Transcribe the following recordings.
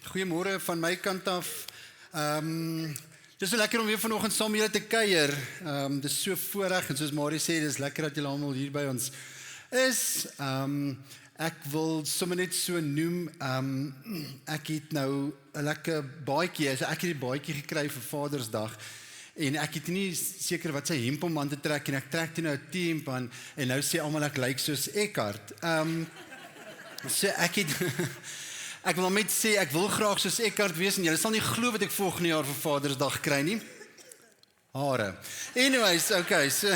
Goeiemôre van my kant af. Dis so lekker om weer vanoggend saam met julle te kuier. Dis so voorreg en soos Marie sê, dis lekker dat julle almal hier by ons is. Ek wil sommer net so noem, ek het nou 'n lekker baadjie, so ek het die baadjie gekry vir Vadersdag. En ek het nie seker wat sy hemp om aan te trek en ek trek toe nou 'n T-hemp aan en nou sê almal ek lyk soos Eckhart. So ek het ek wil net sê ek wil graag soos Eckhart wees en julle sal nie glo wat ek volgende jaar vir Vadersdag kry nie. Hare. Anyways, okay, so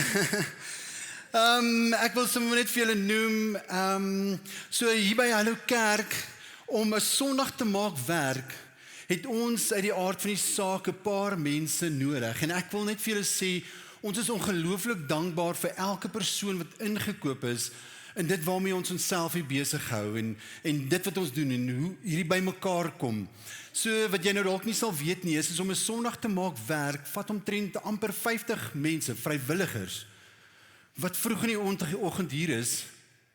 ek wil sommer net vir julle noem, so hier by Hallo Kerk, om 'n Sondag te maak werk, het ons uit die aard van die saak 'n paar mense nodig. En ek wil net vir julle sê, ons is ongelooflik dankbaar vir elke persoon wat ingekoop is, en dit waarmee ons onsself hier besig hou, en dit wat ons doen, en hoe hierdie by mekaar kom. So wat jy nou dalk nie sal weet nie, is om 'n Sondag te maak werk, vat omtrent amper 50 mense, vrywilligers, wat vroeg in die oggend hier is,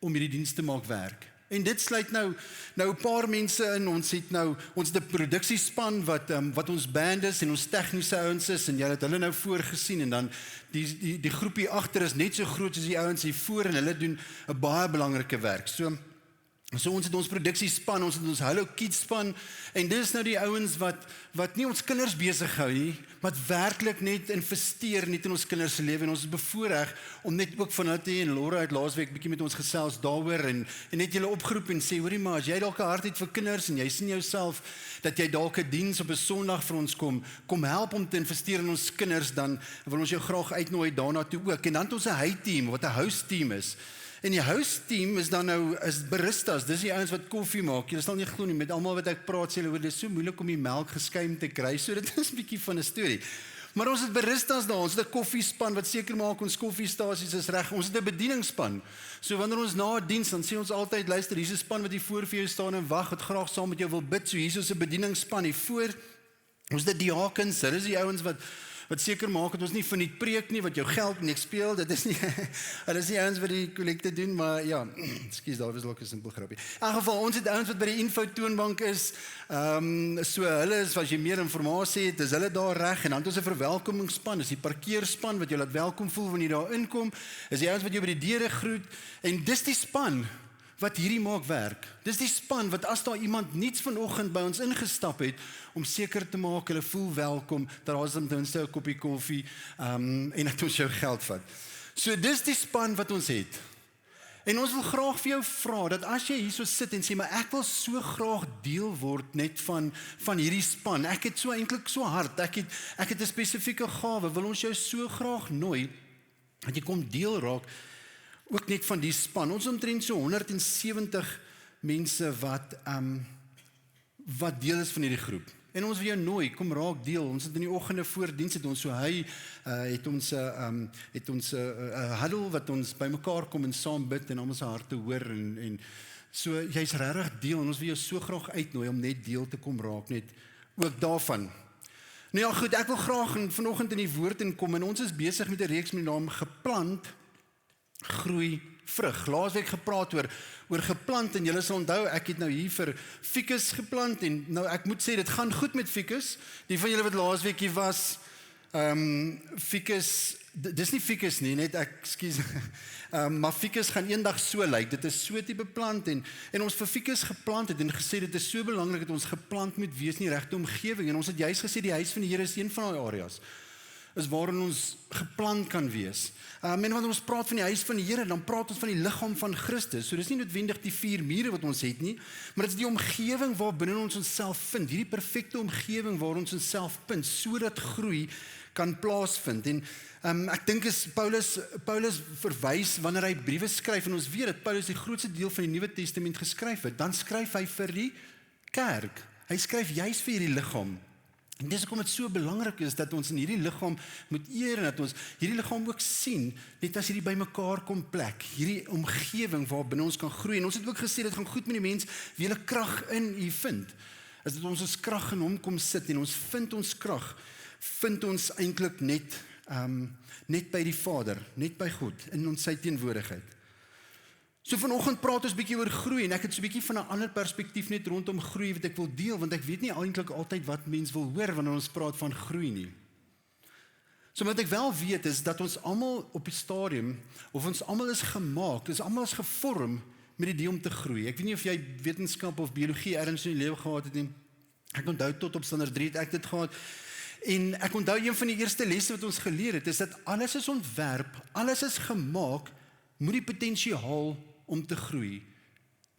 om hierdie diens te maak werk. En dit sluit nou 'n paar mense in, ons het 'n produksiespan wat ons band is, en ons tegniese ouens is, en jy het hulle nou voorgesien, en dan die groep hier agter is net so groot soos die ouens hier voor, en hulle doen 'n baie belangrike werk. So ons het ons produksiespan, ons het ons Hallo Kids span, en dis nou die ouens wat nie ons kinders besig hou nie, maar werklik net investeer net in ons kinders se lewe, en ons is bevoorreg om net ook van hulle te hê, en Laura het laasweek bietjie met ons gesels daaroor, en net julle opgeroep en sê, hoorie maar, as jy dalk 'n hart het vir kinders, en jy sien jouself, dat jy dalk 'n diens op 'n Sondag vir ons kom help om te investeer in ons kinders, dan wil ons jou graag uitnooi daarna toe ook. En dan het ons 'n hy-team, wat 'n house team is. En die house team is dan nou is baristas, dis die ouens wat koffie maak. Jy sal nie glo nie, met almal wat ek praat, sê hulle, dit is so moeilik om die melk geskuim te kry, so dit is 'n bietjie van 'n storie. Maar ons het baristas daar, ons het 'n koffiespan wat seker maak ons koffiestasies is reg. Ons het 'n bedieningsspan. So wanneer ons na 'n diens, dan sê ons altyd, luister, hier is 'n span wat hier voor vir jou staan en wag, wat graag saam met jou wil bid. So hier is 'n bedieningsspan hier voor. Ons het die diakens, hulle is die ouens wat seker maak dat ons nie van die preek nie, wat jou geld niks speel, dit is nie, hulle is nie ouens wat die kollekte doen, maar ja, ekskuus, daar was dalk 'n simpel grapie. In elk geval, ons het ouens wat by die info-toonbank is, so hulle is, as jy meer informasie het, is hulle daar reg, en dan het ons 'n verwelkomingsspan, is die parkeerspan, wat jou laat welkom voel wanneer jy daar inkom, is die ouens wat jou by die deure groet, en dis die span wat hierdie maak werk. Dis die span wat as daar iemand niets vanoggend by ons ingestap het, om seker te maak, hulle voel welkom, dat daar is ten minste 'n koppie koffie, en dat ons jou geld vat. So dis die span wat ons het. En ons wil graag vir jou vra, dat as jy hier so sit en sê, maar ek wil so graag deel word net van hierdie span, ek het so eintlik so hard, ek het 'n spesifieke gawe, wil ons jou so graag nooi, dat jy kom deel raak, ook net van die span. Ons omtrent so 170 mense wat deel is van hierdie groep. En ons wil jou nooi, kom raak deel. Ons het in die oggende voor diens het ons so het ons 'n huddle wat ons bymekaar kom en saam bid en almal se harte hoor en so jy's regtig deel en ons wil jou so graag uitnooi om net deel te kom raak net ook daarvan. Nou ja, goed, ek wil graag vanoggend in die woord inkom en ons is besig met 'n reeks met die naam Geplant Groei Vrug. Laasweek gepraat oor geplant en julle sal onthou, ek het nou hier vir ficus geplant en nou ek moet sê, dit gaan goed met ficus. Die van julle wat laasweek hier was, ficus, dis nie ficus nie, net ekskuus, maar ficus gaan eendag so lyk, dit is so tipe plant en ons vir ficus geplant het en gesê, dit is so belangrik dat ons geplant moet wees in die regte omgewing en ons het juist gesê, die huis van die Here is een van daai areas, is waarin ons geplant kan wees. En wanneer ons praat van die huis van die Here, dan praat ons van die liggaam van Christus. So dis nie noodwendig die 4 mure wat ons het nie, maar dit is die omgewing waar binne ons onsself vind, hierdie perfekte omgewing waar ons onsself vind, sodat groei kan plaasvind. En ek dink is Paulus verwys wanneer hy briewe skryf, en ons weet dat Paulus die grootste deel van die Nuwe Testament geskryf het, dan skryf hy vir die kerk. Hy skryf juis vir hierdie liggaam. En dis hoekom dit so belangrik is dat ons in hierdie liggaam moet eer en dat ons hierdie liggaam ook sien, net as hierdie bymekaar kom plek, hierdie omgewing waar binne ons kan groei. En ons het ook gesê, dit gaan goed met die mens wie hulle krag in U vind. As dit ons krag in Hom kom sit en ons vind ons krag, vind ons eintlik net by die Vader, net by God, in ons sy teenwoordigheid. So vanoggend praat ons bietjie oor groei en ek het so 'n bietjie van 'n ander perspektief net rondom groei wat ek wil deel, want ek weet nie eintlik altyd wat mense wil hoor wanneer ons praat van groei nie. So wat ek wel weet is dat ons almal op die stadium, of ons almal is gemaak, ons almal is gevorm met die idee om te groei. Ek weet nie of jy wetenskap of biologie ergens in die lewe gehad het nie. Ek onthou tot op standaard 3 het ek dit gehad. En ek onthou een van die eerste lesse wat ons geleer het, is dat alles is ontwerp, alles is gemaak, moet die potensiaal om te groei.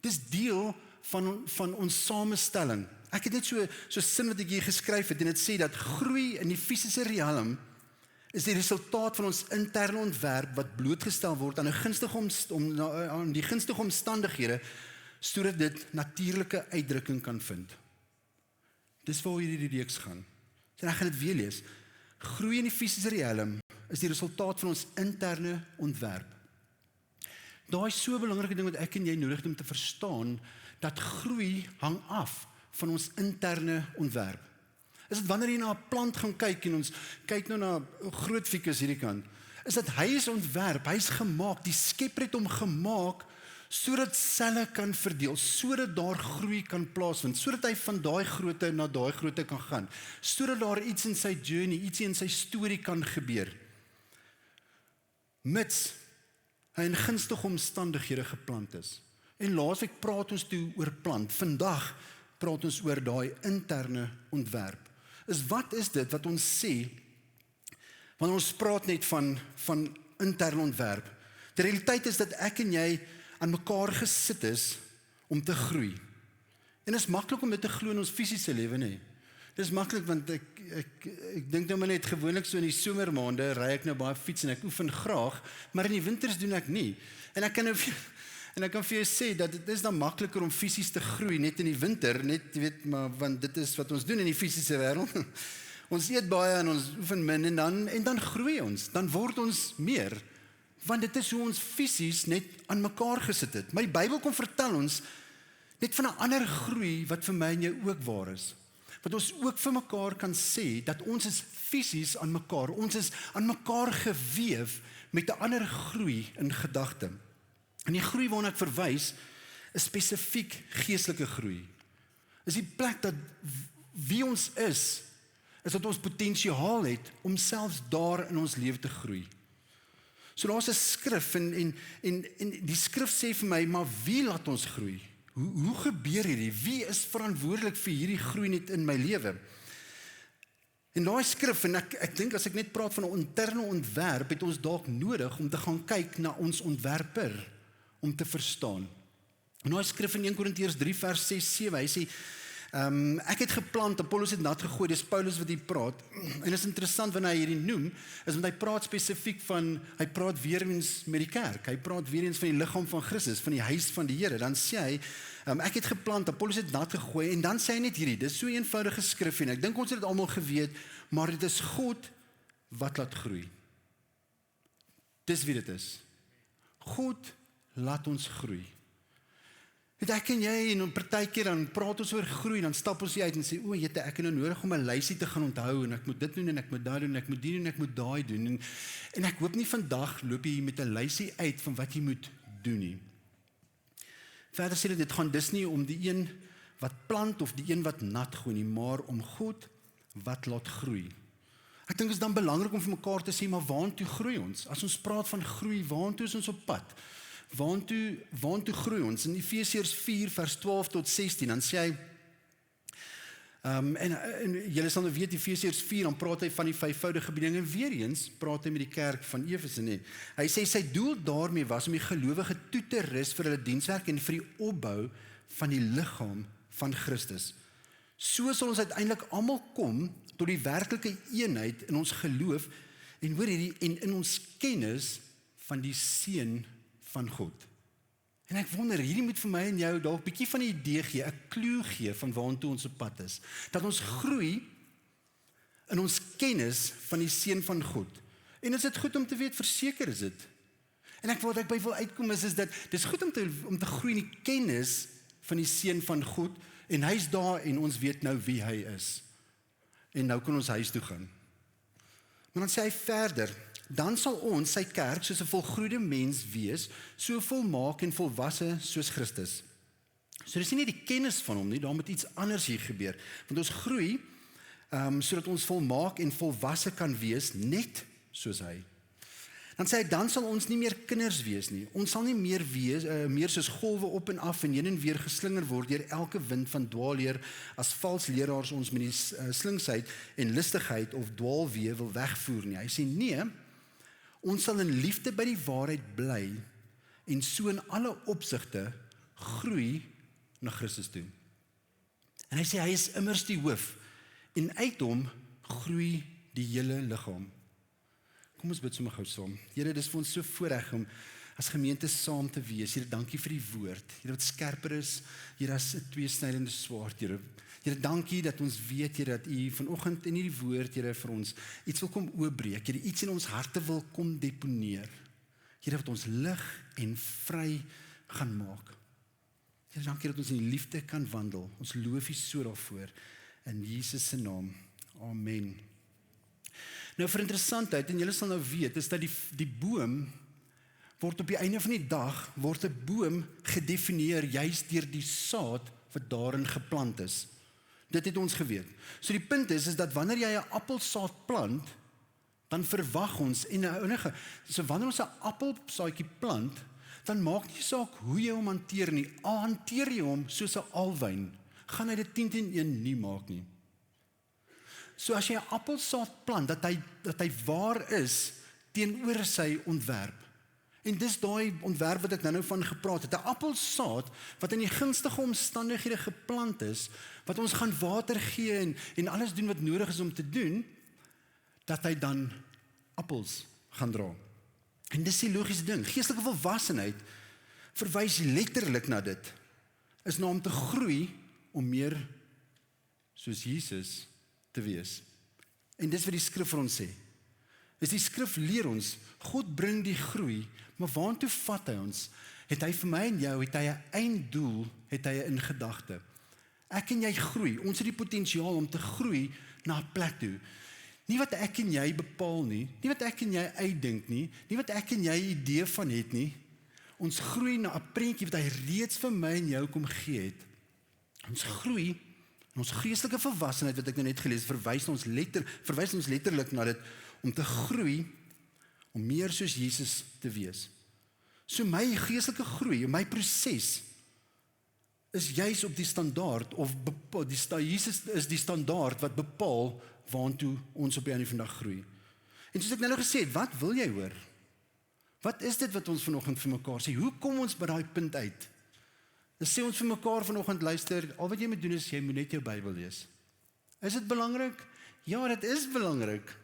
Dis deel van ons samestelling. Ek het net so sin wat ek hier geskryf het, en dit sê dat groei in die fisiese riem is die resultaat van ons interne ontwerp wat blootgestel word aan aan die gunstige omstandighede, sodat dit natuurlike uitdrukking kan vind. Dis waar hierdie reeks gaan. So ek gaan dit weer lees. Groei in die fisiese riem is die resultaat van ons interne ontwerp. Daai is so 'n belangrike ding wat ek en jy nodig het om te verstaan, dat groei hang af van ons interne ontwerp. Is dit wanneer jy na 'n plant gaan kyk en ons kyk nou na groot ficus hierdie kant, is dat hy is ontwerp, hy is gemaak, die Skepper het hom gemaak sodat selle kan verdeel, sodat daar groei kan plaasvind, sodat hy van daai grootte na daai grootte kan gaan, sodat daar iets in sy journey, iets in sy storie kan gebeur. Mits hy in gunstige omstandighede geplant is. En laasweek praat ons toe oor plant. Vandag praat ons oor daai interne ontwerp. Wat is dit wat ons sê wanneer ons praat net van interne ontwerp? Die realiteit is dat ek en jy aan mekaar gesit is om te groei. En dit is maklik om dit te glo in ons fisiese lewe, nee. Dit is maklik want ek dink nou maar net gewoonlik so in die somermaande ry ek nou baie fiets en ek oefen graag, maar in die winters doen ek nie. En ek kan vir jou sê dat dit is dan makliker om fisies te groei net in die winter, net jy weet, maar want dit is wat ons doen in die fisiese wêreld. Ons eet baie en ons oefen min en dan groei ons, dan word ons meer. Want dit is hoe ons fisies net aan mekaar gesit het. Maar die Bybel kom vertel ons net van 'n ander groei wat vir my en jou ook waar is. Wat ons ook vir mekaar kan sê, dat ons is fisies aan mekaar, ons is aan mekaar geweef met 'n ander groei in gedagte. En die groei waarna ek verwys, is spesifiek geestelike groei. Is die plek dat wie ons is dat ons potensiaal het om selfs daar in ons lewe te groei. So daar's 'n skrif en die skrif sê vir my, maar wie laat ons groei? Hoe gebeur hierdie? Wie is verantwoordelik vir hierdie groei net in my lewe? En daai skrif, en ek dink as ek net praat van 'n interne ontwerp, het ons dalk nodig om te gaan kyk na ons ontwerper, om te verstaan. En daai skrif in 1 Korintiërs 3 vers 6-7, hy sê, ek het geplant, Apollos het nat gegooi, dis Paulus wat hier praat, en dit is interessant wanneer hy hierdie noem, is want hy praat spesifiek hy praat weer eens met die kerk, hy praat weer eens van die liggaam van Christus, van die huis van die Here, dan sê hy, ek het geplant, Apollos het nat gegooi, en dan sê hy net hierdie, dis so 'n eenvoudige skrif, en ek dink ons het dit almal geweet, maar dit is God wat laat groei. Dis wie dit is. God laat ons groei. Weet ek en jy, en partykeer dan praat ons oor groei, dan stap ons uit en sê, jette, ek het nou nodig om 'n lysie te gaan onthou, en ek moet dit doen, en ek moet dat doen, en ek moet die doen, en ek moet daai doen, en ek hoop nie vandag loop jy met 'n lysie uit van wat jy moet doen nie. Verder sê dit gaan dis nie om die een wat plant of die een wat nat gooi nie, maar om God wat laat groei. Ek dink dit is dan belangrik om vir mekaar te sê, maar waantoe groei ons? As ons praat van groei, waantoe is ons op pad? Waantoe groei ons? In Efesiërs 4 vers 12 tot 16, dan sê hy, en julle sal nou weet, Efesiërs 4, dan praat hy van die vyfvoudige bediening, en weer eens praat hy met die kerk van Efese, nee. Hy sê, sy doel daarmee was om die gelowige toe te rus vir hulle dienswerk en vir die opbou van die liggaam van Christus. So sal ons uiteindelik almal kom tot die werklike eenheid in ons geloof en in ons kennis van die Seun van God. En ek wonder, hierdie moet vir my en jou dalk 'n bietjie van 'n idee gee, 'n klou gee van waartoe ons op pad is. Dat ons groei in ons kennis van die Seun van God. En is dit goed om te weet, verseker is dit. En wat ek by wil uitkom is dat dis goed om te groei in die kennis van die Seun van God, en hy's daar en ons weet nou wie hy is. En nou kan ons huis toe gaan. Maar dan sê hy verder, dan sal ons, sy kerk, soos 'n volgroeide mens wees, so volmaak en volwasse soos Christus. So dis nie net die kennis van hom nie, daar moet iets anders hier gebeur. Want ons groei, sodat ons volmaak en volwasse kan wees, net soos hy. Dan sê hy, dan sal ons nie meer kinders wees nie. Ons sal nie meer wees, meer soos golwe op en af en heen en weer geslinger word deur elke wind van dwaalleer, as vals leraars ons met die slinksheid en listigheid of dwaalwee wil wegvoer nie. Hy sê, nee, ons sal in liefde by die waarheid bly en so in alle opsigte groei na Christus toe. En hy sê, hy is immers die hoof en uit hom groei die hele liggaam. Kom ons bid sommer gou saam. Here, dis vir ons so voorreg om as gemeente saam te wees. Here, dankie vir die woord. Here, wat skerper is, Here, as 'n tweesnydende swaard, Here. Here, dankie dat ons weet, Here, dat U vanoggend in hierdie woord, Here, vir ons iets wil kom oopbreek. Here, iets in ons harte wil kom deponeer. Here, wat ons lig en vry gaan maak. Here, dankie dat ons in die liefde kan wandel. Ons loof U so daarvoor. In Jesus se naam. Amen. Nou vir interessantheid, en julle sal nou weet, is dat die boom word op die einde van die dag, word 'n boom gedefinieer juist deur die saad wat daarin geplant is. Dit het ons geweet. So die punt is dat wanneer jy 'n appelsaad plant, dan verwag ons, so wanneer ons 'n appelsaadjie plant, dan maak nie saak hoe jy hom hanteer nie, al hanteer jy hom soos 'n alwyn, gaan hy dit 10-1 nie maak nie. So as jy 'n appelsaad plant, dat hy waar is teenoor sy ontwerp. En dis daai ontwerp wat ek nou van gepraat het. 'n Appelsaad wat in die gunstige omstandighede geplant is, wat ons gaan water gee en alles doen wat nodig is om te doen, dat hy dan appels gaan dra. En dis die logiese ding. Geestelike volwassenheid verwys letterlik na dit. Is na om te groei om meer soos Jesus te wees. En dis wat die skrif vir ons sê. Is die skrif leer ons, God bring die groei, maar waartoe vat hy ons? Het hy vir my en jou, het hy 'n einddoel, het hy in gedagte. Ek en jy groei, ons het die potensiaal om te groei na 'n plek toe. Nie wat ek en jy bepaal nie wat ek en jy uitdink nie wat ek en jy idee van het nie. Ons groei na 'n prentjie wat hy reeds vir my en jou kom gee het. Ons groei, ons geestelike volwassenheid wat ek nou net gelees verwys ons letterlik na dit om te groei om meer soos Jesus te wees. So my geestelike groei, my proses is juis op die standaard Jesus is die standaard wat bepaal waartoe ons op die einde van die dag groei. En soos ek nou gesê het, wat wil jy hoor? Wat is dit wat ons vanoggend vir mekaar sê? Hoe kom ons by daai punt uit? Dan sê ons vir mekaar vanoggend, luister, al wat jy moet doen is, jy moet net jou Bybel lees. Is dit belangrik? Ja, dit is belangrik.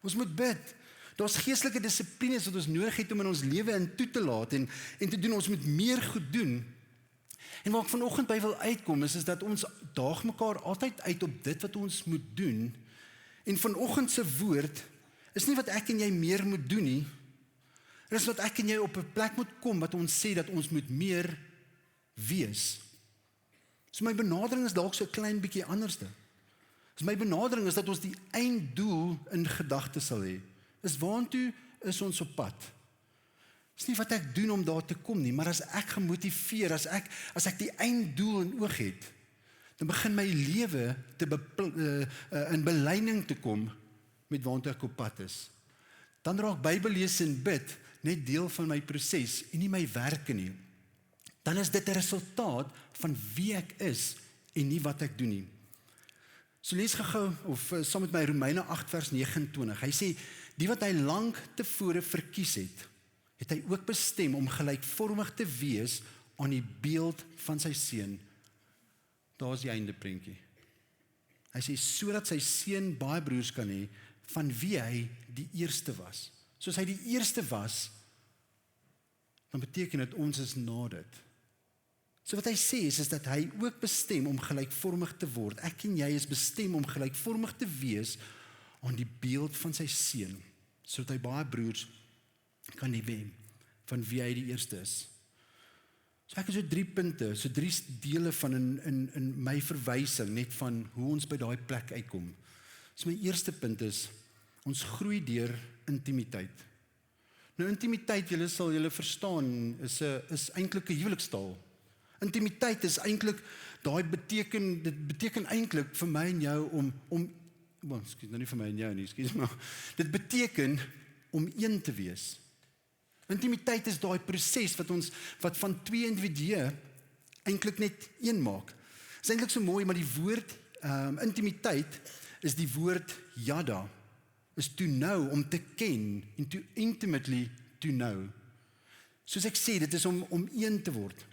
Ons moet bid. Daar's geestelike dissiplines wat ons nodig het om in ons lewe in toe te laat en te doen, ons moet meer goed doen. En waar ek vanoggend by wil uitkom is dat ons daag mekaar altyd uit op dit wat ons moet doen. En vanoggend se woord is nie wat ek en jy meer moet doen nie. Dit is wat ek en jy op 'n plek moet kom wat ons sê dat ons moet meer wees. So my benadering is dalk so 'n klein bietjie anderste. So my benadering is dat ons die einddoel in gedagte sal hê. Is waartoe is ons op pad? Dis nie wat ek doen om daar te kom nie, maar as ek gemotiveer, as ek die einddoel in oog het, dan begin my lewe in belyning te kom met waartoe ek op pad is. Dan raak Bybel lees en bid net deel van my proses en nie my werke nie. Dan is dit 'n resultaat van wie ek is en nie wat ek doen nie. So lees gou of saam met my Romeine 8 vers 29. Hy sê, die wat hy lank tevore verkies het hy ook bestem om gelykvormig te wees aan die beeld van sy seun. Daar is die einde prentjie. Hy sê, sodat sy seun baie broers kan hê, van wie hy die eerste was. Soos hy die eerste was, dan beteken dit ons is na dit. So wat hy sê is dat hy ook bestem om gelykvormig te word. Ek en jy is bestem om gelykvormig te wees aan die beeld van sy seun, sodat hy baie broers kan hê van wie hy die eerste is. So ek het so 3 punte, so 3 dele van in my verwysing net van hoe ons by daai plek uitkom. So my eerste punt is, ons groei deur intimiteit. Nou intimiteit, julle sal julle verstaan, is eintlik 'n huwelikstaal. Intimiteit is eintlik dit beteken eintlik vir my en jou ekskuus, nou nie vir my en jou nie, ekskuus, maar dit beteken om een te wees. Intimiteit is daai proses wat van twee individue eintlik net een maak. Dit is eintlik so mooi, maar die woord intimiteit is die woord yada, is to know, om te ken, en to intimately to know. Soos ek sê, dit is om een te word.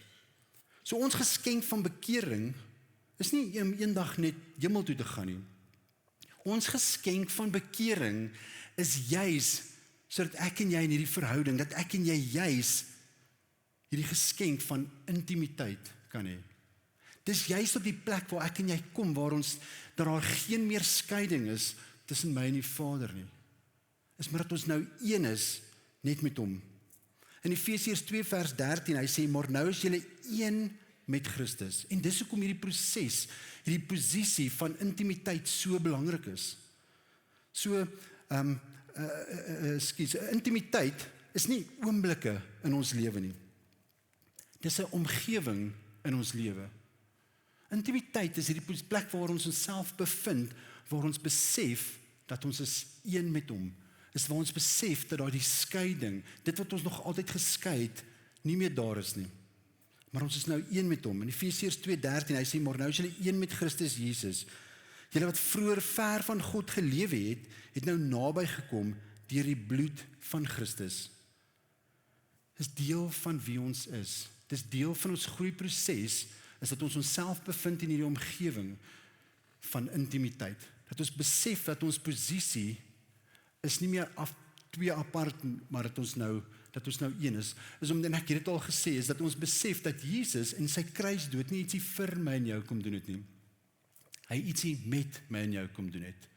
So ons geskenk van bekering is nie om eendag net hemel toe te gaan nie. Ons geskenk van bekering is juis sodat ek en jy in hierdie verhouding, dat ek en jy juis hierdie geskenk van intimiteit kan hê. Dis juis op die plek waar ek en jy kom, waar daar geen meer skeiding is tussen my en die Vader nie. Is maar dat ons nou een is, net met hom. In Efesiërs 2 vers 13, hy sê, maar nou is julle een met Christus. En dis hoekom hierdie proses, hierdie posisie van intimiteit so belangrik is. So, intimiteit is nie oomblikke in ons lewe nie. Dis 'n omgewing in ons lewe. Intimiteit is hierdie plek waar ons onsself bevind, waar ons besef dat ons is een met hom. Is waar ons besef dat daar die skeiding, dit wat ons nog altyd geskei het, nie meer daar is nie. Maar ons is nou een met hom. In Efesiërs 2:13, hy sê, maar nou is julle een met Christus Jesus. Julle wat vroeër ver van God gelewe het nou naby gekom deur die bloed van Christus. Dis deel van wie ons is. Dis deel van ons groeiproses, is dat ons onsself bevind in hierdie omgewing van intimiteit. Dat ons besef dat ons posisie is nie meer twee apart, maar dat ons nou een is. En ek het dit al gesê, is dat ons besef dat Jesus in sy kruisdood nie ietsie vir my en jou kom doen het nie. Hy ietsie met my en jou kom doen het.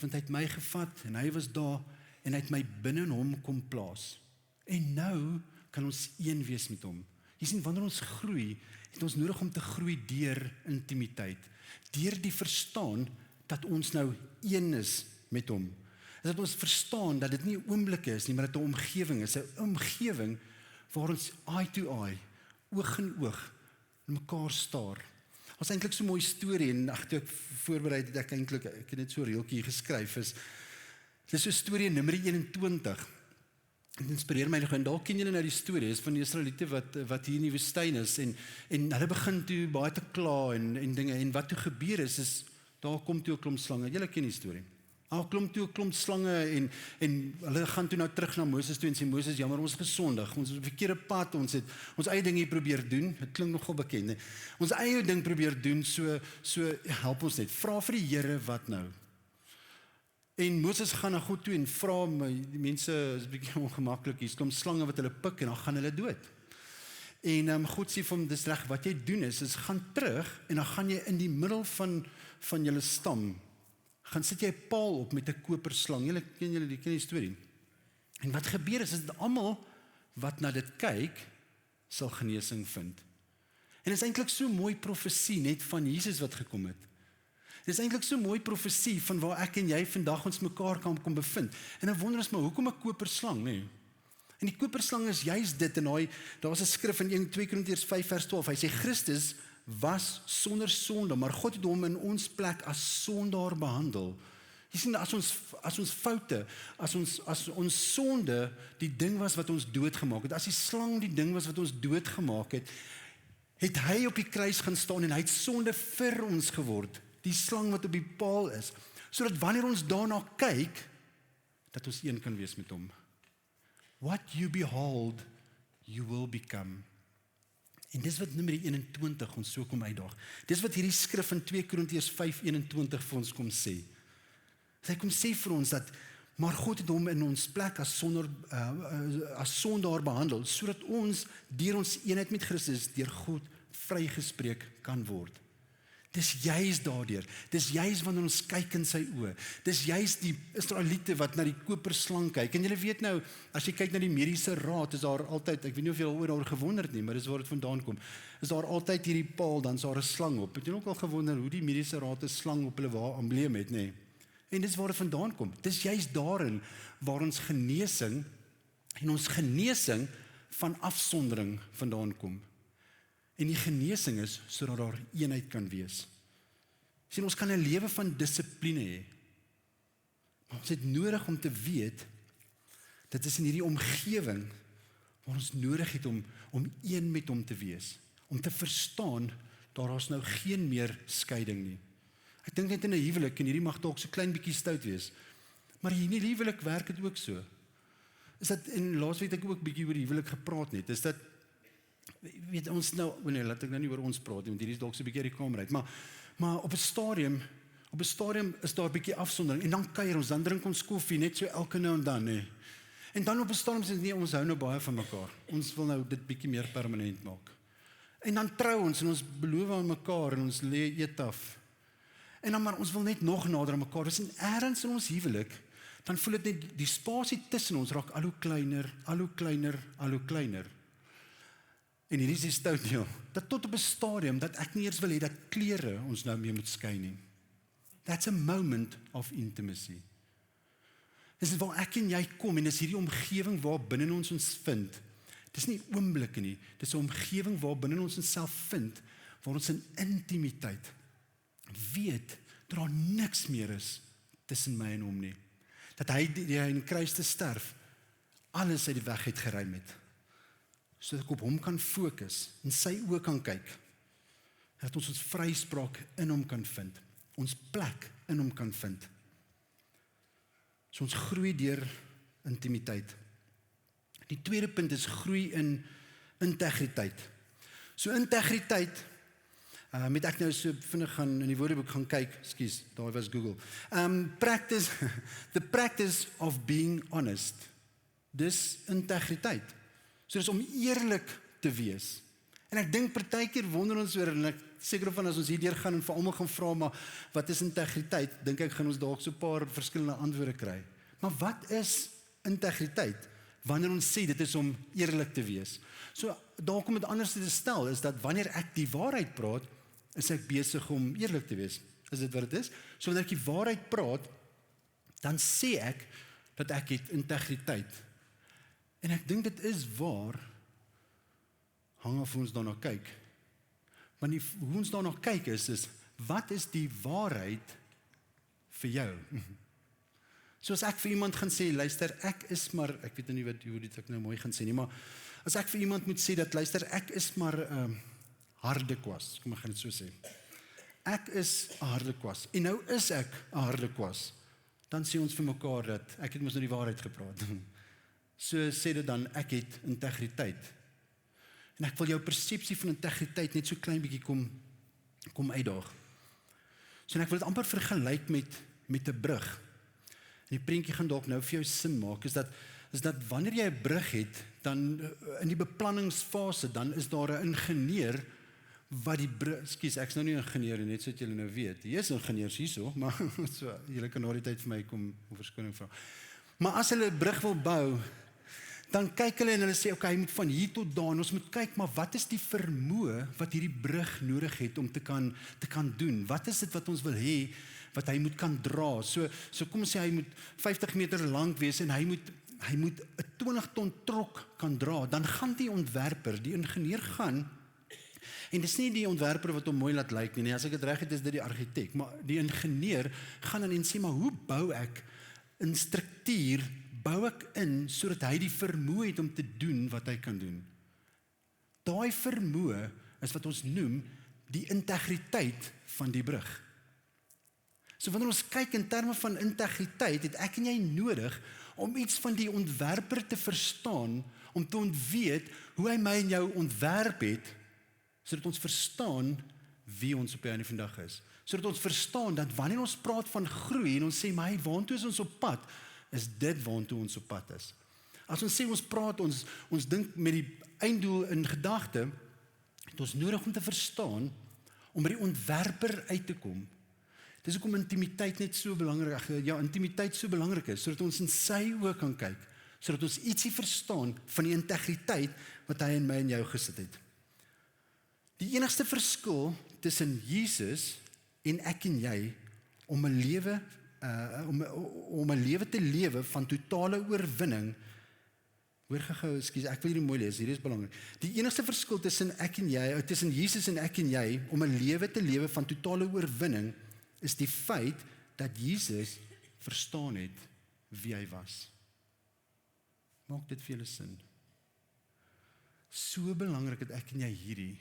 Want hy het my gevat en hy was daar en hy het my binne in hom kom plaas. En nou kan ons een wees met hom. Jy sien, wanneer ons groei, het ons nodig om te groei deur intimiteit. Deur die verstaan dat ons nou een is met hom. Is dat ons verstaan dat dit nie oomblikke is nie, maar dat 'n omgewing is. 'n omgewing waar ons eye to eye, oog in oog, in mekaar staar. Was eintlik so 'n mooi storie en toe ek voorberei het ek het net so 'n reeltjie geskryf is. Dit is so 'n storie in Numeri 21. Dit inspireer my nog en dalk ken julle nou die storie is van die Israeliete wat hier in die woestyn is en hulle begin toe baie te kla en dinge en wat toe gebeur is daar kom toe 'n klomp slange. Julle ken die storie. Daar kom toe 'n klomp slange en hulle gaan toe nou terug na Moses toe en sê Moses, jammer, ons is gesondig. Ons is op 'n verkeerde pad. Ons het ons eie ding hier probeer doen. Dit klink nogal bekend, hè. Ons eie ding probeer doen, so help ons net. Vra vir die Here wat nou. En Moses gaan na God toe en vra, die mense is 'n bietjie ongemaklik, hier's klomp slange wat hulle pik en dan gaan hulle dood. En God sê vir hom, dis reg, wat jy doen is gaan terug en dan gaan jy in die middel van julle stam, gaan sit jy 'n paal op met 'n koperslang. Julle ken die storie. En wat gebeur is dat almal wat na dit kyk, sal genesing vind. En dit is eintlik so mooi profesie net van Jesus wat gekom het. Dit is eintlik so mooi profesie van waar ek en jy vandag ons mekaar kan kom bevind. En dan wonder ons maar, hoekom 'n koperslang, nee? En die koperslang is juist dit, en daar's 'n skrif in 2 Korintiërs 5 vers 12, hy sê, Christus was sonder sonde, maar God het hom in ons plek as sondaar behandel. Jy sien, as ons foute, as ons sonde die ding was wat ons doodgemaak het, as die slang die ding was wat ons doodgemaak het, het hy op die kruis gaan staan en hy het sonde vir ons geword, die slang wat op die paal is, sodat wanneer ons daarna kyk, dat ons een kan wees met hom. What you behold, you will become. En dis wat Numeri 21 ons so kom uitdaag. Dis wat hierdie skrif in 2 Korintiërs 5:21 vir ons kom sê. Hy kom sê vir ons dat, maar God het hom in ons plek as sondaar behandel, sodat ons deur ons eenheid met Christus deur God vrygespreek kan word. Dis juist daardeur. Dis juist wanneer ons kyk in sy oë. Dis juist die Israeliete wat na die koperslang kyk. En julle weet nou, as jy kyk na die mediese raad, is daar altyd, ek weet nie of jy al ooit daaroor gewonder het nie, maar dis waar dit vandaan kom. Is daar altyd hierdie paal, dan is daar 'n slang op. Het jy ook al gewonder hoe die mediese raad 'n slang op hulle embleem het, nê? En dis waar dit vandaan kom. Dis juist daarin waar ons genesing en ons genesing van afsondering vandaan kom. En die genesing is sodat daar eenheid kan wees. Sien, ons kan 'n lewe van dissipline hê. Maar ons het nodig om te weet, dit is in hierdie omgewing waar ons nodig het om een met hom te wees. Om te verstaan, daar is nou geen meer skeiding nie. Ek dink net in 'n huwelik, en hierdie mag dalk so klein bietjie stout wees, maar in die huwelik werk dit ook so. Is dat, en laasweek het ek ook bietjie oor die huwelik gepraat net, is dat, weet ons nou, nee, laat ek nou nie oor ons praat, want hierdie is dalk so 'n bietjie uit die kamer uit, maar op 'n stadium is daar 'n bietjie afsondering, en dan kuier ons, dan drink ons koffie, net so elke nou en dan, nee. En dan op 'n stadium sê nee, ons hou nou baie van mekaar, ons wil nou dit bietjie meer permanent maak. En dan trou ons, en ons beloof aan mekaar, en ons lê eet af. En dan maar ons wil net nog nader aan mekaar, dus en ergens in ons huwelik, dan voel dit net, die spasie tussen ons raak al hoe kleiner, al hoe kleiner, al hoe kleiner. En hierdie is die stout deel, dat tot op 'n stadium, dat ek nie eers wil hê, dat klere ons nou mee moet skei nie. That's a moment of intimacy. Dis waar ek en jy kom, en dis hierdie omgewing waar binne ons vind. Dis nie oomblikke nie, dis 'n omgewing waar binne ons onsself vind, waar ons in intimiteit weet, dat daar niks meer is tussen my en hom nie. Dat hy in die kruis te sterf, alles uit die weg het geruim het. Sodat ek op hom kan fokus, en sy oë kan kyk. En dat ons vryspraak in hom kan vind. Ons plek in hom kan vind. So ons groei deur intimiteit. Die tweede punt is groei in integriteit. So integriteit, met ek nou so vinnig gaan in die woordeboek gaan kyk, ekskuus, daar was Google. The practice of being honest. Dis integriteit. So dis om eerlik te wees. En ek dink partykeer wonder ons oor, en ek seker van as ons hierdeur gaan en vir almal gaan vra, maar wat is integriteit? Dink ek gaan ons dalk so 'n paar verskillende antwoorde kry. Maar wat is integriteit? Wanneer ons sê dit is om eerlik te wees. So dalk om dit anders te stel, is dat wanneer ek die waarheid praat, is ek besig om eerlik te wees. Is dit wat dit is? So wanneer ek die waarheid praat, dan sê ek dat ek het integriteit. En ek dink dit is waar, hang af hoe ons daarna kyk. Want hoe ons daarna kyk is, wat is die waarheid vir jou? So as ek vir iemand gaan sê, luister, ek is maar, ek weet nie hoe dit ek nou mooi gaan sê nie, maar as ek vir iemand moet sê dat, luister, ek is maar harde kwas, kom ek gaan dit so sê. Ek is 'n harde kwas, en nou is ek 'n harde kwas. Dan sê ons vir mekaar dat, ek het mos nou die waarheid gepraat. So sê dit dan, ek het integriteit. En ek wil jou persepsie van integriteit net so klein bietjie kom uitdaag. So en ek wil dit amper vergelyk met 'n brug. En die prentjie gaan dalk nou vir jou sin maak, is dat wanneer jy 'n brug het, dan in die beplanningsfase, dan is daar 'n ingenieur wat die brug, ekskuus, ek's nou nie 'n ingenieur nie, net so dat julle nou weet. Hier is ingenieurs hierso, maar so, julle kan na die tyd vir my kom om verskoning vra. Maar as hulle 'n brug wil bou, dan kyk hulle en hulle sê, okay, hy moet van hier tot daar, en ons moet kyk, maar wat is die vermoë wat hierdie brug nodig het om te kan doen? Wat is dit wat ons wil hê, wat hy moet kan dra? So kom ons sê, hy moet 50 meter lank wees, en hy moet 'n 20 ton trok kan dra. Dan gaan die ontwerper, die ingenieur gaan, en dis nie die ontwerper wat hom mooi laat lyk nie, as ek dit reg het, is dit die argitek, maar die ingenieur gaan dan en sê, maar hoe bou ek in struktuur, bou ek in, sodat hy die vermoë het om te doen wat hy kan doen. Daai vermoë is wat ons noem die integriteit van die brug. So wanneer ons kyk in terme van integriteit, het ek en jy nodig om iets van die ontwerper te verstaan, om te ontweet hoe hy my en jou ontwerp het, sodat ons verstaan wie ons op die einde van die dag is. Sodat ons verstaan dat wanneer ons praat van groei, en ons sê, maar waartoe is ons op pad, is dit waartoe ons op pad is. As ons sê, ons praat, ons dink met die einddoel in gedagte, het ons nodig om te verstaan, om by die ontwerper uit te kom. Dis hoekom intimiteit net so belangrik, intimiteit so belangrik is, sodat ons in sy oë kan kyk, sodat ons ietsie verstaan van die integriteit wat hy in my en jou gesit het. Die enigste verskil tussen Jesus en ek en jy, om 'n lewe te lewe van totale oorwinning, Hoor gou, ekskuus, ek wil hierdie mooi lees, hierdie is belangrik. Die enigste verskil tussen tussen Jesus en ek en jy, om 'n lewe te lewe van totale oorwinning, is die feit dat Jesus verstaan het wie hy was. Maak dit vir julle sin? So belangrik dat ek en jy hierdie,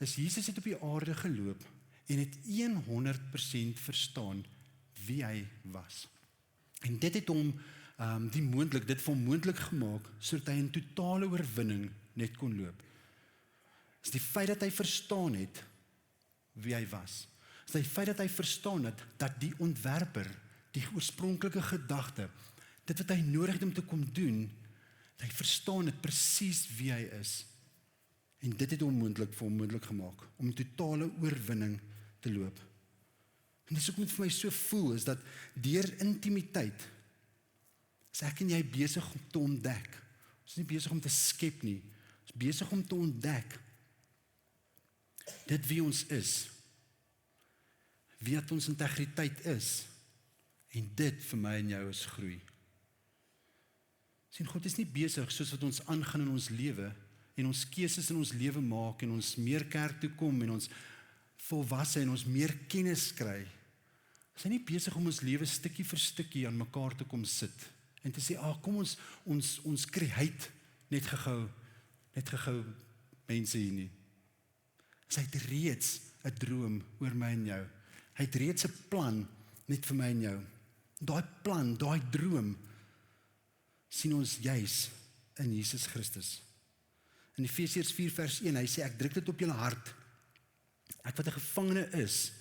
is Jesus het op die aarde geloop en het 100% verstaan wie hy was. En dit het hom dit vir hom moontlik gemaak, sodat hy in totale oorwinning net kon loop. Is die feit dat hy verstaan het wie hy was. Is die feit dat hy verstaan het, dat die ontwerper, die oorspronklike gedagte, dit wat hy nodig het om te kom doen, hy verstaan het presies wie hy is. En dit het hom vir hom moontlik gemaak, om totale oorwinning te loop. En dis ook met vir my so voel, is dat deur intimiteit, is ek en jy besig om te ontdek. Ons is nie besig om te skep nie, ons is besig om te ontdek, dit wie ons is, wie dat ons integriteit is, en dit vir my en jou is groei. Sien, God is nie besig soos wat ons aangaan in ons lewe, en ons keuses in ons lewe maak, en ons meer kerk toe kom, en ons volwasse, en ons meer kennis kry. Is hy nie besig om ons lewe stukkie vir stukkie aan mekaar te kom sit, en te sê, kom ons create net gehou mense hier nie. Hy het reeds 'n droom oor my en jou. Hy het reeds 'n plan net vir my en jou. Daai plan, daai droom, sien ons juis in Jesus Christus. In Efesiërs 4 vers 1, hy sê, ek druk dit op julle hart. Ek wat 'n gevangene is,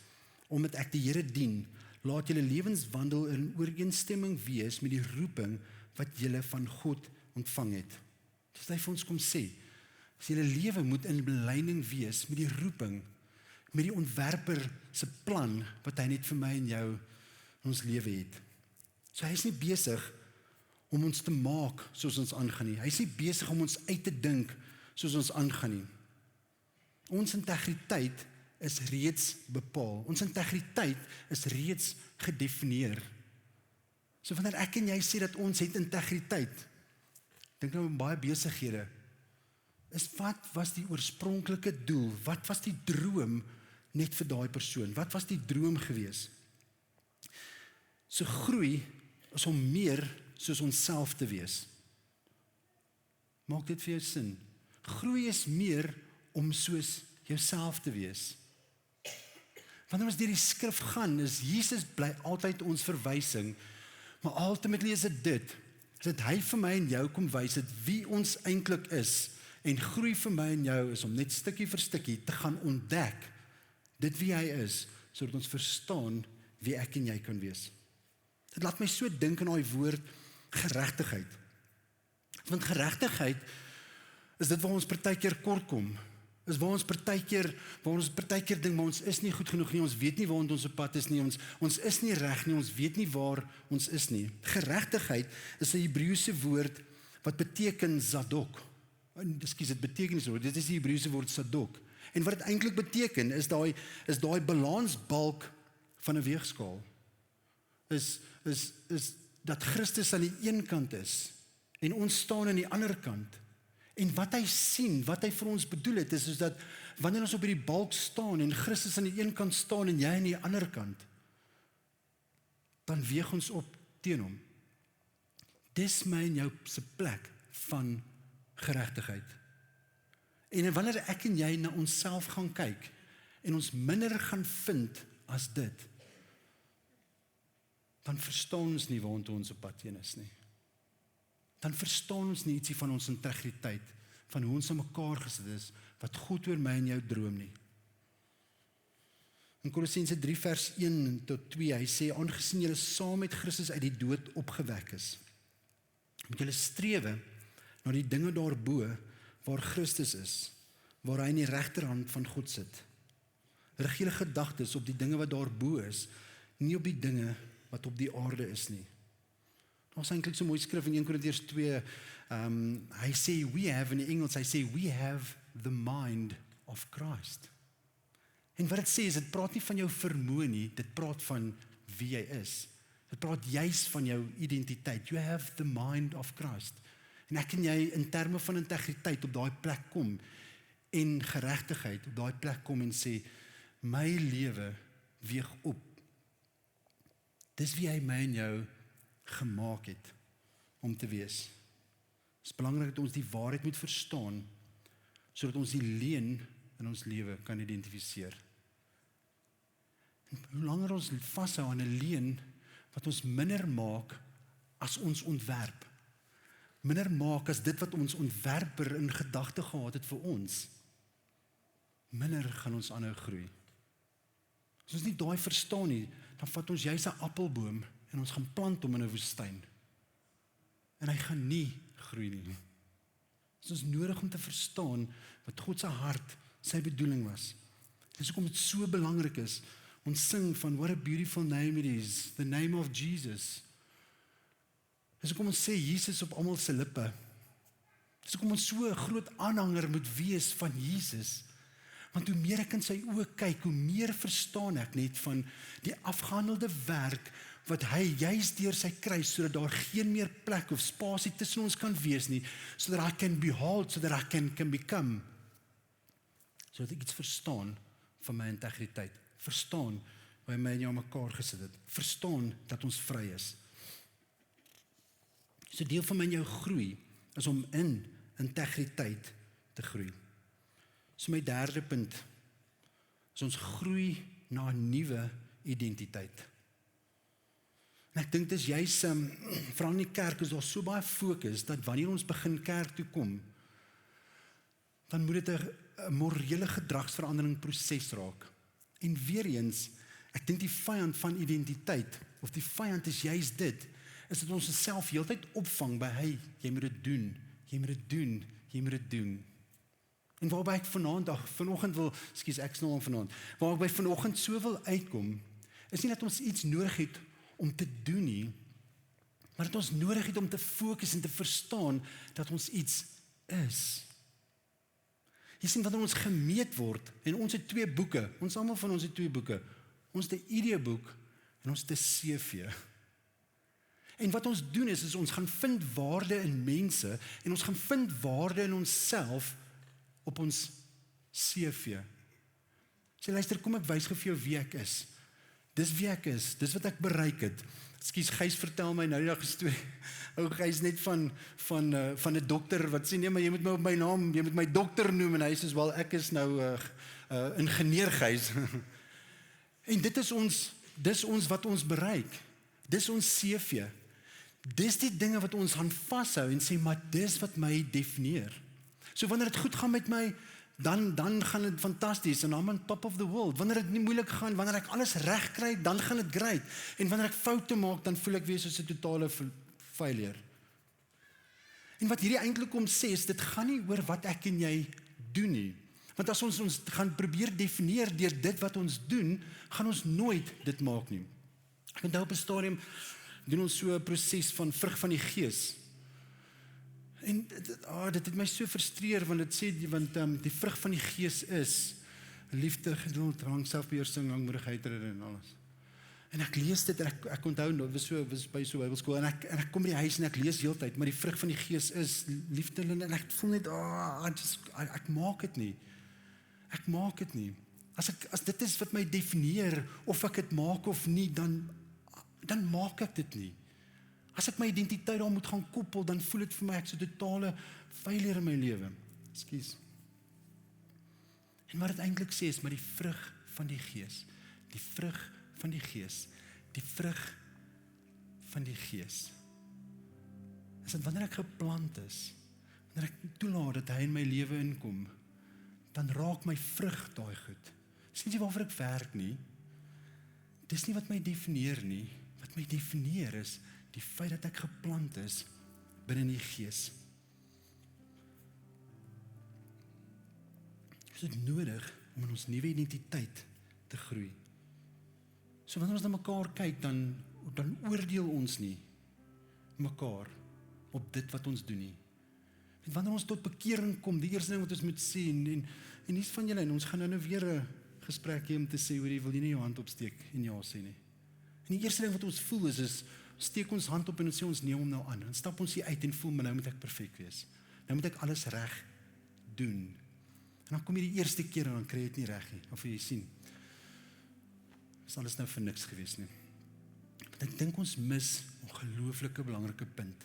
omdat ek die Here dien, laat julle lewenswandel in ooreenstemming wees met die roeping wat julle van God ontvang het. Dis hy vir ons kom sê, as julle lewe moet in belyning wees met die roeping, met die ontwerper se plan, wat hy net vir my en jou in ons lewe het. So hy is nie besig om ons te maak soos ons aangaan nie. Hy is nie besig om ons uit te dink soos ons aangaan nie. Ons integriteit is reeds bepaal. Ons integriteit is reeds gedefinieer. So wanneer ek en jy sê dat ons het integriteit, dink nou aan baie besighede, is wat was die oorspronklike doel? Wat was die droom net vir daai persoon? Wat was die droom gewees? So groei is om meer soos onsself te wees. Maak dit vir jou sin? Groei is meer om soos jouself te wees. Wanneer ons deur die skrif gaan, is Jesus bly altyd ons verwysing, maar ultimately is dit dat hy vir my en jou kom wys het wie ons eintlik is, en groei vir my en jou is om net stukkie vir stukkie te gaan ontdek dit wie hy is, sodat ons verstaan wie ek en jy kan wees. Dit laat my so dink aan daai woord geregtigheid. Want geregtigheid is dit waar ons partykeer kort kom. Is waar ons partykeer dink, maar ons is nie goed genoeg nie, ons weet nie waar ons op pad is nie, ons is nie reg nie, ons weet nie waar ons is nie. Geregtigheid is 'n Hebreëse woord wat beteken zadok. Dit beteken nie so, dit is die Hebreëse woord sadok. En wat dit eintlik beteken is daai balansbalk van 'n weegskaal. Is dat Christus aan die een kant is en ons staan aan die ander kant. En wat hy sien, wat hy vir ons bedoel het, is dat wanneer ons op hierdie balk staan en Christus aan die een kant staan en jy aan die ander kant, dan weeg ons op teen hom. Dis my en jou se plek van geregtigheid. En wanneer ek en jy na onsself gaan kyk en ons minder gaan vind as dit, dan verstaan ons nie waar ons op pad heen is nie. Dan verstaan ons nie ietsie van ons integriteit, van hoe ons aan mekaar gesit is, wat God oor my en jou droom nie. In Kolossense 3 vers 1 tot 2, hy sê, aangesien julle saam met Christus uit die dood opgewek is, moet julle strewe na die dinge daarbo, waar Christus is, waar hy in die regterhand van God sit. Rig julle gedagtes op die dinge wat daarbo is, nie op die dinge wat op die aarde is nie. Ons eintlik so mooi skrif in 1 Korintiërs 2, hy sê, in die Engels, hy sê, we have the mind of Christ. En wat dit sê is, dit praat nie van jou vermoë nie, dit praat van wie jy is. Dit praat juis van jou identiteit. You have the mind of Christ. En ek en jy in terme van integriteit op daai plek kom en geregtigheid op daai plek kom en sê, my lewe weeg op. Dis wie hy my en jou gemaak het om te wees. Het is belangrik dat ons die waarheid moet verstaan, sodat ons die leuen in ons lewe kan identifiseer. En hoe langer ons vashou aan 'n leuen wat ons minder maak as ons ontwerp, minder maak as dit wat ons ontwerper in gedagte gehad het vir ons, minder gaan ons aanhou groei. As ons nie daai verstaan nie, dan vat ons juis 'n appelboom en ons gaan plant hom in 'n woestyn. En hy gaan nie groei nie. Dit is nodig om te verstaan wat God se hart, sy bedoeling was. Dis hoekom dit so belangrik is. Ons sing van what a beautiful name it is, the name of Jesus. Dis hoekom ons sê Jesus op almal se lippe. Dis hoekom ons so 'n groot aanhanger moet wees van Jesus. Want hoe meer ek in sy oë kyk, hoe meer verstaan ek net van die afgehandelde werk wat hy juist deur sy kruis, sodat daar geen meer plek of spasie tussen ons kan wees nie, sodat I can behold, sodat I can become. Sodat ek iets verstaan van my integriteit, verstaan hoe hy my en jou mekaar gesit het, verstaan dat ons vry is. So deel van my en jou groei is om in integriteit te groei. So my derde punt is ons groei na 'n nuwe identiteit. En ek dink dis juis veral in die kerk is daar so baie fokus dat wanneer ons begin kerk toe kom, dan moet dit 'n morele gedragsverandering proses raak. En weer eens, ek dink die vyand van identiteit of die vyand is juis dit, is dat ons self heeltyd opvang by hy, jy moet dit doen, jy moet dit doen, jy moet dit doen. En waarby ek vanoggend wil, ek is nou al vanaand, waar ek by vanoggend so wil uitkom, is nie dat ons iets nodig het om te doen nie, maar dat ons nodig het om te fokus en te verstaan dat ons iets is. Jy sien, wanneer ons gemeet word, en ons het 2 boeke, ons almal van ons het 2 boeke, ons het 'n ID-boek en ons het 'n CV. En wat ons doen is ons gaan vind waarde in mense, en ons gaan vind waarde in onsself op ons CV. Sê luister, kom ek wys vir jou wie ek is. Dis wie ek is, dis wat ek bereik het. Ekskuus, Gys vertel my nou die dag gestorie. Ou Gys net van 'n dokter wat sê nee, maar jy moet my op my naam, jy moet my dokter noem, en hy sê wel ek is nou ingenieur Gys. En dis ons wat ons bereik. Dis ons CV. Dis die dinge wat ons gaan vashou en sê maar dis wat my definieer. So wanneer dit goed gaan met my, dan gaan dit fantasties en I'm on top of the world. Wanneer dit nie moeilik gaan, wanneer ek alles reg kry, dan gaan dit great. En wanneer ek foute maak, dan voel ek weer soos 'n totale failure. En wat hierdie eintlik kom sê is, dit gaan nie oor wat ek en jy doen nie. Want as ons gaan probeer definieer deur dit wat ons doen, gaan ons nooit dit maak nie. Ek onthou op 'n stadium doen ons so 'n proses van vrug van die Gees. En dit het my so frustreer, want dit sê, die vrug van die Gees is liefde, geduld, rang, selfbeheersing, langmoedigheid en alles. En ek lees dit, en ek onthou, was by so Bybelskool, en ek kom by die huis en ek lees heeltyd, maar die vrug van die Gees is liefde, en ek voel net, ek maak dit nie. Ek maak dit nie. As dit is wat my definieer, of ek dit maak of nie, dan maak ek dit nie. As ek my identiteit daar moet gaan koppel, dan voel dit vir my ek so totale failure in my lewe. Ekskuus. En wat dit eintlik sê is, maar die vrug van die Gees, die vrug van die Gees, die vrug van die Gees, is dat wanneer ek geplant is, wanneer ek toelaat dat hy in my lewe inkom, dan raak my vrug daai goed. Dis nie waarvoor ek werk nie, dis nie wat my definieer nie, wat my definieer is, die feit dat ek geplant is binne die Gees. Is dit nodig om in ons nuwe identiteit te groei. So wanneer ons na mekaar kyk, dan oordeel ons nie mekaar op dit wat ons doen nie. En wanneer ons tot bekering kom, die eerste ding wat ons moet sê, en iets van julle, en ons gaan nou weer 'n gesprek hê om te sê, wil jy nie jou hand opsteek en ja sê nie. En die eerste ding wat ons voel is steek ons hand op en ons sê ons neem hom nou aan. Dan stap ons hier uit en voel, maar nou moet ek perfek wees. Nou moet ek alles reg doen. En dan kom jy die eerste keer en dan kry jy dit nie reg nie. Of jy sien, is alles nou vir niks gewees nie. Want ek dink ons mis 'n ongelooflike belangrike punt.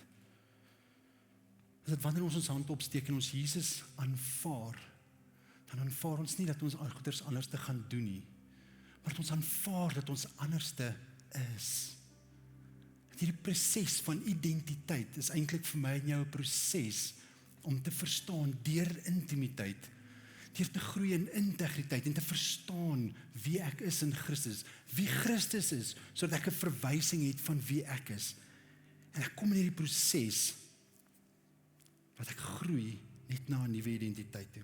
Is dat wanneer ons hand opsteek en ons Jesus aanvaar, dan aanvaar ons nie dat ons goeders anders te gaan doen nie, maar dat ons aanvaar dat ons anderste is. Dat hierdie proses van identiteit is eintlik vir my en jou 'n proses om te verstaan deur intimiteit, deur te groei in integriteit en te verstaan wie ek is in Christus, wie Christus is, sodat ek 'n verwysing het van wie ek is. En ek kom in hierdie proses wat ek groei net na 'n nuwe identiteit toe.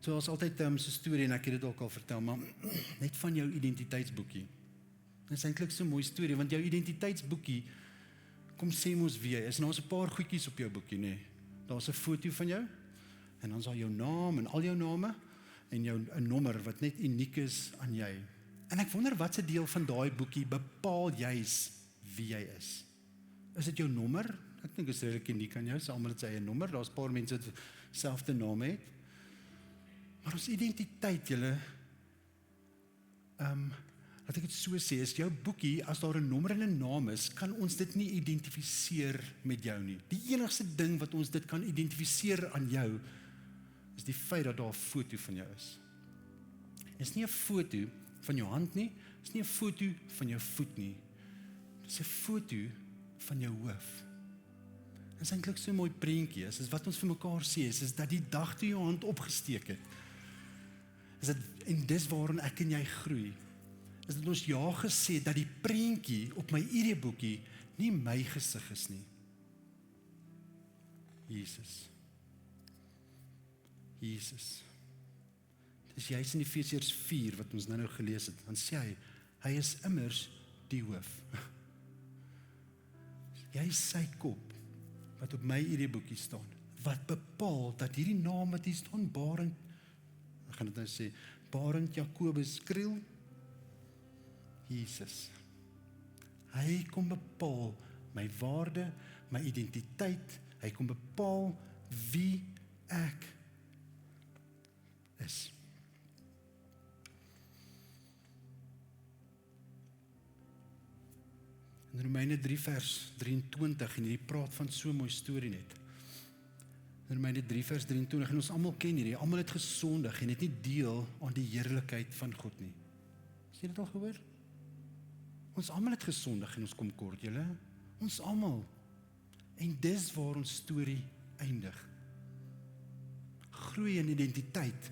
So is altyd 'n storie en ek het dit ook al vertel, maar net van jou identiteitsboekie. Dit is eintlik so 'n mooi storie, want jou identiteitsboekie kom sê mos wie jy is. En daar's 'n paar goedjies op jou boekie, nê. Daar's 'n foto van jou en dan is daar jou naam en al jou name en jou 'n nommer wat net uniek is aan jy. En ek wonder watse deel van daai boekie bepaal juis wie jy is. Is dit jou nommer? Ek dink dit is redelik uniek aan jou, so almal het sy eie nommer. Daar's 'n paar mense wat dieselfde naam het. Maar ons identiteit, julle, laat ek dit so sê, is jou boekie, as daar 'n nommer en 'n naam is, kan ons dit nie identifiseer met jou nie. Die enigste ding wat ons dit kan identifiseer aan jou, is die feit dat daar 'n foto van jou is. Dit is nie 'n foto van jou hand nie, dit is nie 'n foto van jou voet nie. Dit is 'n foto van jou hoof. Dit is eintlik so 'n mooi prentjie, is wat ons vir mekaar sê, is dat die dag toe jou hand opgesteek het, is dit, en dis waarin ek en jy groei, is dat ons ja gesê dat die prentjie op my ID-boekie nie my gesig is nie. Jesus. Jesus. Dis juist in Efesiërs 4 wat ons nou gelees het, dan sê hy is immers die hoof. Jy is sy kop wat op my ID-boekie staan, wat bepaal dat hierdie naam wat hier staan, Barend, ek gaan dit nou sê, Barend Jakobus Kriel, Jesus. Hy kom bepaal my waarde, my identiteit, hy kom bepaal wie ek is. In Romeine 3 vers 23, en hierdie praat van so 'n mooi storie net. In Romeine 3 vers 23, en ons almal ken hierdie, almal het gesondig en het nie deel aan die heerlikheid van God nie. Is jy dit al gehoor? Ons almal het gesondig en ons kom kort, julle. Ons almal. En dis waar ons storie eindig. Groei in identiteit.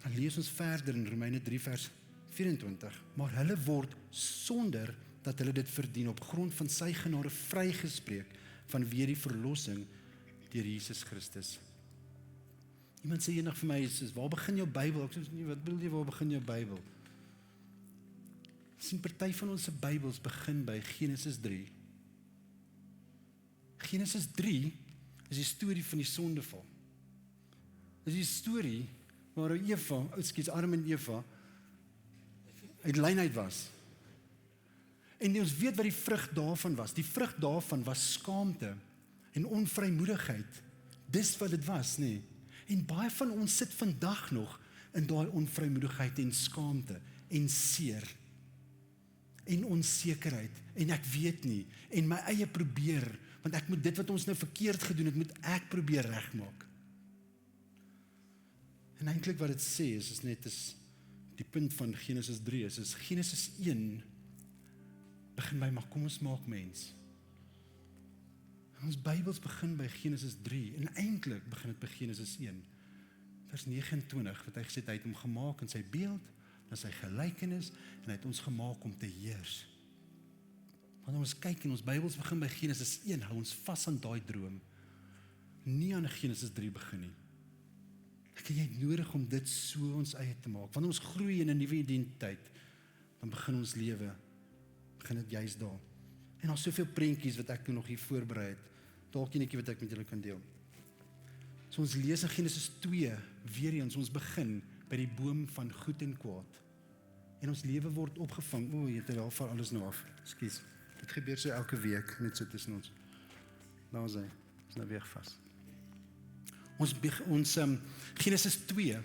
Dan lees ons verder in Romeine 3 vers 24. Maar hulle word sonder dat hulle dit verdien op grond van sy genade vrygespreek vanweë die verlossing deur Jesus Christus. Iemand sê eendag vir my, waar begin jou Bybel? Ek sê, wat bedoel jy, waar begin jou Bybel? Sien, party van ons se Bybels begin by Genesis 3. Genesis 3 is die storie van die sondeval. Dis die storie waar Adam en Eva uit lynheid was. En ons weet wat die vrug daarvan was. Die vrug daarvan was skaamte en onvrymoedigheid. Dis wat dit was, nee. En baie van ons sit vandag nog in daai onvrymoedigheid en skaamte en seer en onsekerheid en ek weet nie en my eie probeer, want ek moet dit wat ons nou verkeerd gedoen het, moet ek probeer regmaak. En eintlik wat dit sê is die punt van Genesis 3 is Genesis 1 begin by, maar kom ons maak mens. Ons Bybels begin by Genesis 3 en eintlik begin dit by Genesis 1 vers 29 wat hy gesê het, hy het hom gemaak in sy beeld, in sy gelykenis en hy het ons gemaak om te heers. Wanneer ons kyk en ons Bybels begin by Genesis 1, hou ons vas aan daai droom, nie aan Genesis 3 begin nie. Ek het jy nodig om dit so ons eie te maak. Wanneer ons groei in 'n nuwe identiteit, dan begin ons lewe, begin dit juist daar. En daar's soveel prentjies wat ek nog hier voorberei het, dalk enetjie wat ek met julle kan deel. So ons lees in Genesis 2, weer eens, ons begin by die boom van goed en kwaad. en ons lewe word opgevang. O, jy het daar val alles nou af. Ekskuus. Dit gebeur so elke week, net so tussen ons. Daar is hy. Is nou weer vas. Ons Genesis 2,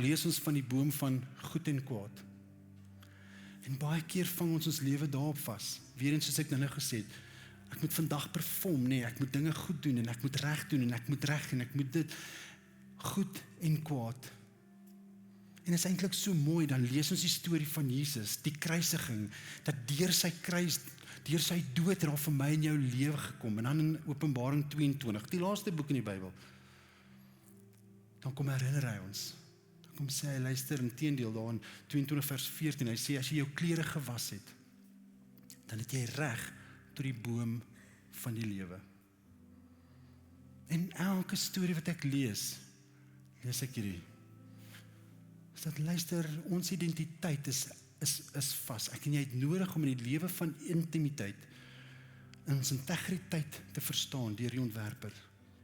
lees ons van die boom van goed en kwaad. En baie keer vang ons lewe daarop vas. Weerens soos ek nou gesê het, ek moet vandag perform, nee, ek moet dinge goed doen, en ek moet reg doen, en ek moet reg, en ek moet dit, goed en kwaad. En dit is eintlik so mooi, dan lees ons die storie van Jesus, die kruisiging, dat deur sy kruis, deur sy dood, het daar vir my en jou lewe gekom, en dan in Openbaring 22, die laaste boek in die Bybel, dan kom herinner hy ons, dan kom sê hy, luister, inteendeel, daar in 22 vers 14, hy sê, as jy jou klere gewas het, dan het jy reg tot die boom van die lewe. En elke storie wat ek lees ek hierdie, is dat luister, ons identiteit is vas. Ek en jy het nodig om in die lewe van intimiteit, in ons integriteit te verstaan deur die ontwerper.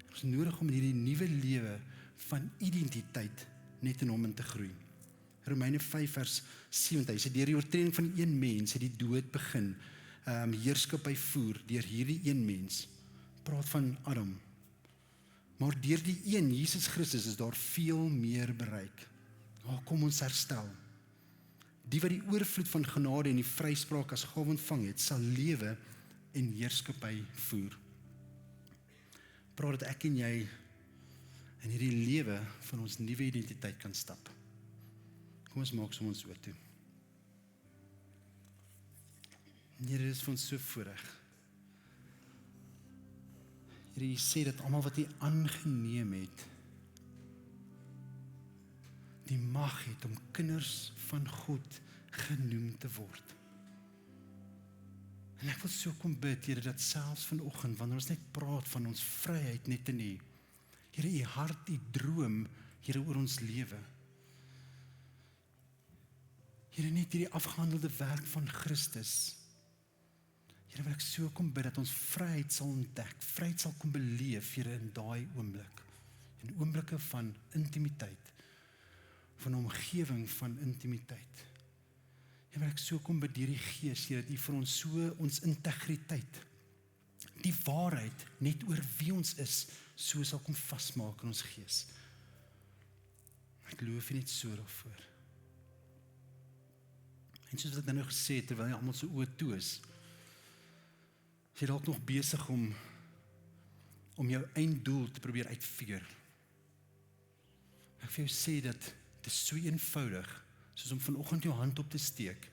Ons is nodig om in hierdie nuwe lewe van identiteit net in hom in te groei. Romeine 5 vers 70, hy sê, deur die oortreding van een mens het die dood begin, heerskappy voer deur hierdie een mens, praat van Adam, maar deur die een, Jesus Christus, is daar veel meer bereik. Daar kom ons herstel. Die wat die oorvloed van genade en die vryspraak as gawe ontvang het, sal lewe en heerskappy voer. Praat dat ek en jy in hierdie lewe van ons nuwe identiteit kan stap. Kom ons maak som ons oor toe. Here, dit is vir ons so voorreg. Here, jy sê dat almal wat jy aangeneem het, die mag het om kinders van God genoem te word. En ek wil so kom bid, Here, dat selfs vanoggend, wanneer ons net praat van ons vryheid net in U, Here, U hart, U droom, Here, oor ons lewe. Here, net hierdie afgehandelde werk van Christus. Here, wil ek so kom bid, dat ons vryheid sal ontdek, vryheid sal kom beleef, Here, in daai oomblik. In oomblikke van intimiteit, van 'n omgewing van intimiteit. Here, wil ek so kom bid deur die Gees, Here, dat U vir ons so ons integriteit, die waarheid net oor wie ons is, so sal kom vasmaak in ons gees. Ek loof U net so daarvoor. En soos wat ek nou gesê het, terwyl jy almal so oë toe is jy dalk nog besig om jou einddoel te probeer uitfigure. Ek wil jou sê dat dit is so eenvoudig, soos om vanoggend jou hand op te steek,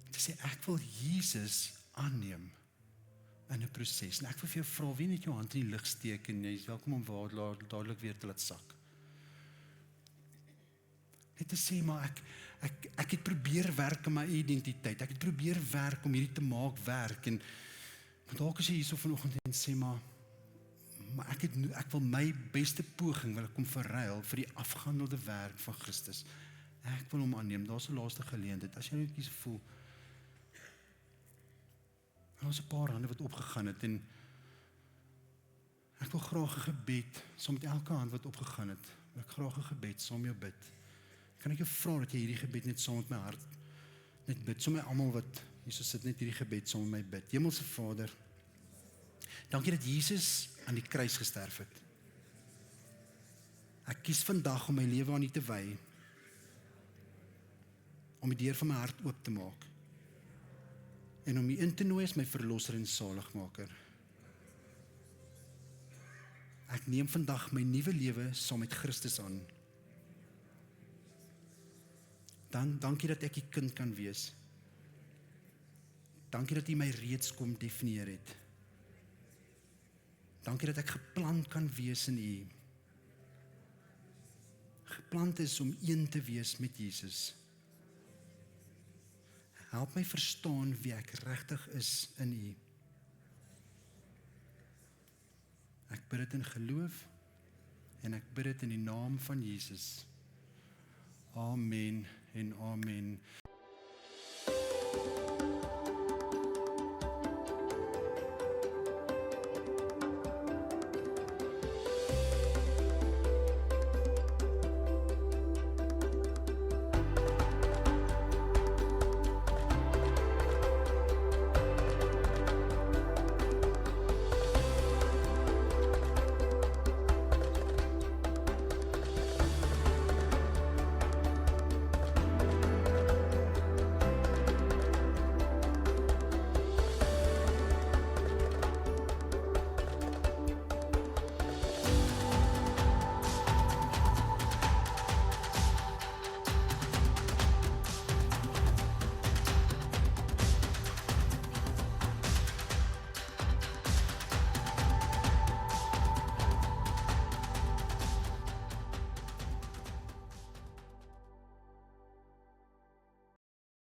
te sê ek wil Jesus aanneem in 'n proses. En ek wil vir jou vra, wie net jou hand in die lug steek en jy is welkom om dadelik weer te laat sak. Net te sê, maar ek het probeer werk aan my identiteit, ek het probeer werk om hierdie te maak werk, en dalk is jy hierso vanoggend en sê, maar ek wil my beste poging, wil ek kom verruil vir die afgehandelde werk van Christus. Ek wil hom aanneem, daar is 'n laaste geleentheid, as jy net kies voel, daar is 'n paar hande wat opgegaan het, en ek wil graag 'n gebed, saam met elke hand wat opgegaan het, wil ek graag 'n gebed saam jou bid. Kan ek jou vra dat jy hierdie gebed net saam met my hart, net bid, saam met almal wat hierso sit, net hierdie gebed saam met my bid. Hemelse Vader, dankie dat Jesus aan die kruis gesterf het. Ek kies vandag om my lewe aan U te wy, om die deur van my hart oop te maak, en om U in te nooi as my verlosser en saligmaker. Ek neem vandag my nuwe lewe saam met Christus aan. Dan dankie dat ek U kind kan wees. Dankie dat U my reeds kom definieer het. Dankie dat ek geplant kan wees in U. Geplant is om een te wees met Jesus. Help my verstaan wie ek regtig is in U. Ek bid dit in geloof en ek bid dit in die naam van Jesus. Amen en amen.